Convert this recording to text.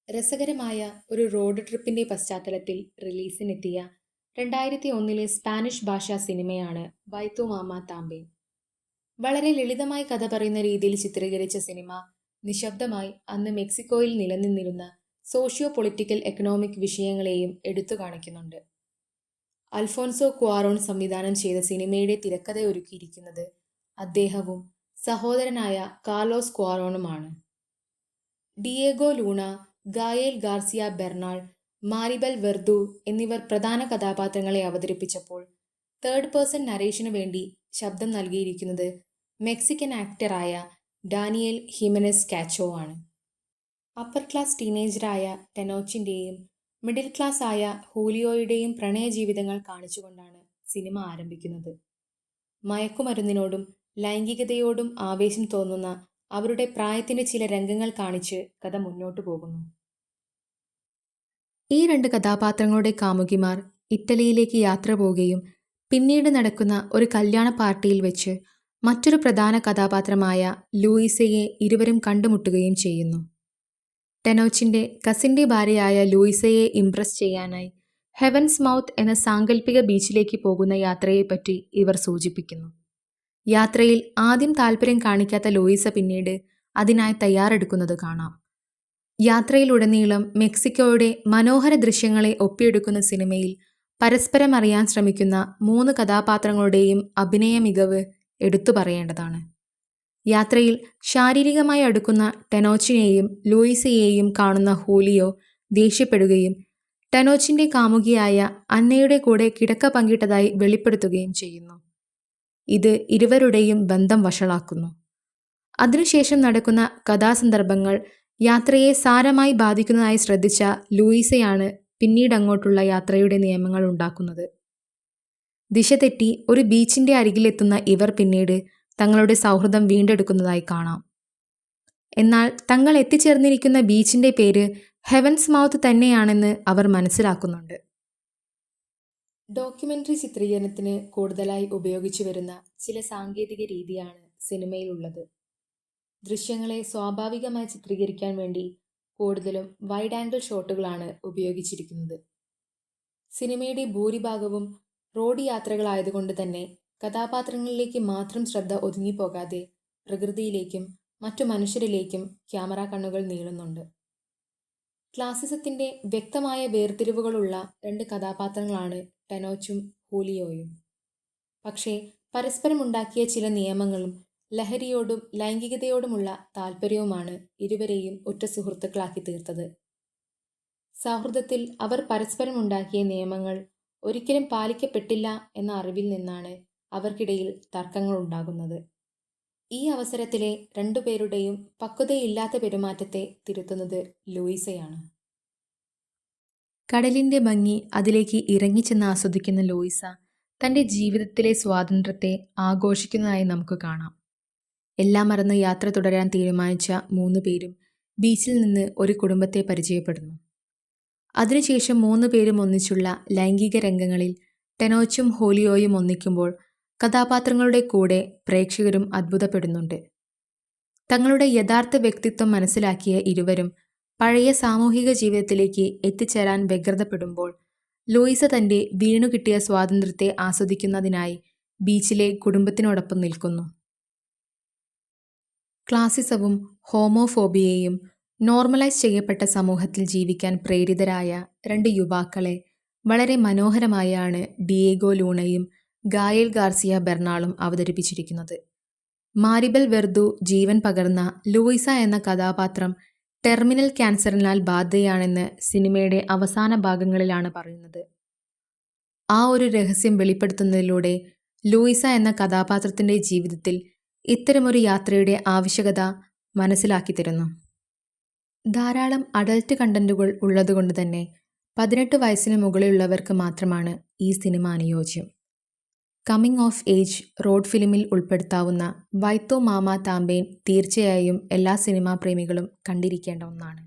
രസകരമായ ഒരു റോഡ് ട്രിപ്പിന്റെ പശ്ചാത്തലത്തിൽ റിലീസിനെത്തിയ 2001 സ്പാനിഷ് ഭാഷാ സിനിമയാണ് വൈത്തു മാമ താമ്പേ. വളരെ ലളിതമായി കഥ പറയുന്ന രീതിയിൽ ചിത്രീകരിച്ച സിനിമ നിശബ്ദമായി അന്ന് മെക്സിക്കോയിൽ നിലനിന്നിരുന്ന സോഷ്യോ പൊളിറ്റിക്കൽ എക്കണോമിക് വിഷയങ്ങളെയും എടുത്തു കാണിക്കുന്നുണ്ട്. അൽഫോൻസോ ക്വാറോൺ സംവിധാനം ചെയ്ത സിനിമയുടെ തിരക്കഥ ഒരുക്കിയിരിക്കുന്നത് അദ്ദേഹവും സഹോദരനായ കാർലോസ് ക്വാറോണുമാണ്. ഡിയേഗോ ലൂണ, ഗായേൽ ഗാർസിയ ബെർണാൾ, മാരിബൽ വെർദു എന്നിവർ പ്രധാന കഥാപാത്രങ്ങളെ അവതരിപ്പിച്ചപ്പോൾ തേർഡ് പേഴ്സൺ നരേഷനു വേണ്ടി ശബ്ദം നൽകിയിരിക്കുന്നത് മെക്സിക്കൻ ആക്ടറായ ഡാനിയേൽ ഹിമെനസ് കാച്ചോ ആണ്. അപ്പർ ക്ലാസ് ടീനേജറായ ടെനോച്ചിൻ്റെയും മിഡിൽ ക്ലാസ് ആയ ഹൂലിയോയുടെയും പ്രണയജീവിതങ്ങൾ കാണിച്ചുകൊണ്ടാണ് സിനിമ ആരംഭിക്കുന്നത്. മയക്കുമരുന്നിനോടും ലൈംഗികതയോടും ആവേശം തോന്നുന്ന അവരുടെ പ്രായത്തിന്റെ ചില രംഗങ്ങൾ കാണിച്ച് കഥ മുന്നോട്ടു പോകുന്നു. ഈ രണ്ട് കഥാപാത്രങ്ങളുടെ കാമുകിമാർ ഇറ്റലിയിലേക്ക് യാത്ര പോവുകയും പിന്നീട് നടക്കുന്ന ഒരു കല്യാണ പാർട്ടിയിൽ വെച്ച് മറ്റൊരു പ്രധാന കഥാപാത്രമായ ലൂയിസയെ ഇരുവരും കണ്ടുമുട്ടുകയും ചെയ്യുന്നു. ടെനോച്ചിന്റെ കസിന്റെ ഭാര്യയായ ലൂയിസയെ ഇംപ്രസ് ചെയ്യാനായി ഹെവൻസ് മൗത്ത് എന്ന സാങ്കല്പിക ബീച്ചിലേക്ക് പോകുന്ന യാത്രയെപ്പറ്റി ഇവർ സൂചിപ്പിക്കുന്നു. യാത്രയിൽ ആദ്യം താല്പര്യം കാണിക്കാത്ത ലൂയിസ പിന്നീട് അതിനായി തയ്യാറെടുക്കുന്നത് കാണാം. യാത്രയിലുടനീളം മെക്സിക്കോയുടെ മനോഹര ദൃശ്യങ്ങളെ ഒപ്പിയെടുക്കുന്ന സിനിമയിൽ പരസ്പരം അറിയാൻ ശ്രമിക്കുന്ന മൂന്ന് കഥാപാത്രങ്ങളുടെയും അഭിനയ മികവ് എടുത്തു പറയേണ്ടതാണ്. യാത്രയിൽ ശാരീരികമായി അടുക്കുന്ന ടെനോച്ചിനെയും ലൂയിസയെയും കാണുന്ന ഹൂലിയോ ദേഷ്യപ്പെടുകയും ടെനോച്ചിന്റെ കാമുകിയായ അന്നയുടെ കൂടെ കിടക്ക പങ്കിട്ടതായി വെളിപ്പെടുത്തുകയും ചെയ്യുന്നു. ഇത് ഇരുവരുടെയും ബന്ധം വഷളാക്കുന്നു. അതിനുശേഷം നടക്കുന്ന കഥാസന്ദർഭങ്ങൾ യാത്രയെ സാരമായി ബാധിക്കുന്നതായി ശ്രദ്ധിച്ച ലൂയിസയാണ് പിന്നീടങ്ങോട്ടുള്ള യാത്രയുടെ നിയമങ്ങൾ ഉണ്ടാക്കുന്നത്. ദിശ തെറ്റി ഒരു ബീച്ചിന്റെ അരികിലെത്തുന്ന ഇവർ പിന്നീട് തങ്ങളുടെ സൗഹൃദം വീണ്ടെടുക്കുന്നതായി കാണാം. എന്നാൽ തങ്ങൾ എത്തിച്ചേർന്നിരിക്കുന്ന ബീച്ചിന്റെ പേര് ഹെവൻസ് മൗത്ത് തന്നെയാണെന്ന് അവർ മനസ്സിലാക്കുന്നുണ്ട്. ഡോക്യുമെന്ററി ചിത്രീകരണത്തിന് കൂടുതലായി ഉപയോഗിച്ചു വരുന്ന ചില സാങ്കേതിക രീതിയാണ് സിനിമയിലുള്ളത്. ദൃശ്യങ്ങളെ സ്വാഭാവികമായി ചിത്രീകരിക്കാൻ വേണ്ടി കൂടുതലും വൈഡ് ആംഗിൾ ഷോട്ടുകളാണ് ഉപയോഗിച്ചിരിക്കുന്നത്. സിനിമയുടെ ഭൂരിഭാഗവും റോഡ് യാത്രകളായതുകൊണ്ട് തന്നെ കഥാപാത്രങ്ങളിലേക്ക് മാത്രം ശ്രദ്ധ ഒതുങ്ങിപ്പോകാതെ പ്രകൃതിയിലേക്കും മറ്റു മനുഷ്യരിലേക്കും ക്യാമറ കണ്ണുകൾ നീളുന്നുണ്ട്. ക്ലാസിസത്തിന്റെ വ്യക്തമായ വേർതിരിവുകളുള്ള രണ്ട് കഥാപാത്രങ്ങളാണ് ടെനോച്ചും ഹൂലിയോയും. പക്ഷേ പരസ്പരമുണ്ടാക്കിയ ചില നിയമങ്ങളും ലഹരിയോടും ലൈംഗികതയോടുമുള്ള താല്പര്യവുമാണ് ഇരുവരെയും ഉറ്റ സുഹൃത്തുക്കളാക്കി തീർത്തത്. സൗഹൃദത്തിൽ അവർ പരസ്പരമുണ്ടാക്കിയ നിയമങ്ങൾ ഒരിക്കലും പാലിക്കപ്പെട്ടില്ല എന്ന അറിവിൽ നിന്നാണ് അവർക്കിടയിൽ തർക്കങ്ങൾ ഉണ്ടാകുന്നത്. ഈ അവസരത്തിലെ രണ്ടുപേരുടെയും പക്വതയില്ലാത്ത പെരുമാറ്റത്തെ തിരുത്തുന്നത് ലൂയിസയാണ്. കടലിന്റെ ഭംഗി അതിലേക്ക് ഇറങ്ങിച്ചെന്ന് ആസ്വദിക്കുന്ന ലൂയിസ തന്റെ ജീവിതത്തിലെ സ്വാതന്ത്ര്യത്തെ ആഘോഷിക്കുന്നതായി നമുക്ക് കാണാം. എല്ലാം മറന്ന് യാത്ര തുടരാൻ തീരുമാനിച്ച മൂന്ന് പേരും ബീച്ചിൽ നിന്ന് ഒരു കുടുംബത്തെ പരിചയപ്പെടുന്നു. അതിനുശേഷം മൂന്ന് പേരും ഒന്നിച്ചുള്ള ലൈംഗിക രംഗങ്ങളിൽ ടെനോച്ചും ഹൂലിയോയും ഒന്നിക്കുമ്പോൾ കഥാപാത്രങ്ങളുടെ കൂടെ പ്രേക്ഷകരും അത്ഭുതപ്പെടുന്നുണ്ട്. തങ്ങളുടെ യഥാർത്ഥ വ്യക്തിത്വം മനസ്സിലാക്കിയ ഇരുവരും പഴയ സാമൂഹിക ജീവിതത്തിലേക്ക് എത്തിച്ചേരാൻ വ്യഗ്രതപ്പെടുമ്പോൾ ലൂയിസ തന്റെ വീണുകിട്ടിയ സ്വാതന്ത്ര്യത്തെ ആസ്വദിക്കുന്നതിനായി ബീച്ചിലെ കുടുംബത്തിനോടൊപ്പം നിൽക്കുന്നു. ക്ലാസിസവും ഹോമോഫോബിയയും നോർമലൈസ് ചെയ്യപ്പെട്ട സമൂഹത്തിൽ ജീവിക്കാൻ പ്രേരിതരായ രണ്ട് യുവാക്കളെ വളരെ മനോഹരമായാണ് ഡിയേഗോ ലൂണയും ഗായേൽ ഗാർസിയ ബെർണാളും അവതരിപ്പിച്ചിരിക്കുന്നത്. മാരിബൽ വെർദു ജീവൻ പകർന്ന ലൂയിസ എന്ന കഥാപാത്രം ടെർമിനൽ ക്യാൻസറിനാൽ ബാധിതയാണെന്ന് സിനിമയുടെ അവസാന ഭാഗങ്ങളിലാണ് പറയുന്നത്. ആ ഒരു രഹസ്യം വെളിപ്പെടുത്തുന്നതിലൂടെ ലൂയിസ എന്ന കഥാപാത്രത്തിന്റെ ജീവിതത്തിൽ ഇത്തരമൊരു യാത്രയുടെ ആവശ്യകത മനസ്സിലാക്കി തരുന്നു. ധാരാളം അഡൽട്ട് കണ്ടന്റുകൾ ഉള്ളതുകൊണ്ട് തന്നെ 18 വയസ്സിന് മുകളിലുള്ളവർക്ക് മാത്രമാണ് ഈ സിനിമ അനുയോജ്യം. കമ്മിങ് ഓഫ് ഏജ് റോഡ് ഫിലിമിൽ ഉൾപ്പെടുത്താവുന്ന വൈത്തു മാമ താമ്പേൻ തീർച്ചയായും എല്ലാ സിനിമാ പ്രേമികളും കണ്ടിരിക്കേണ്ട ഒന്നാണ്.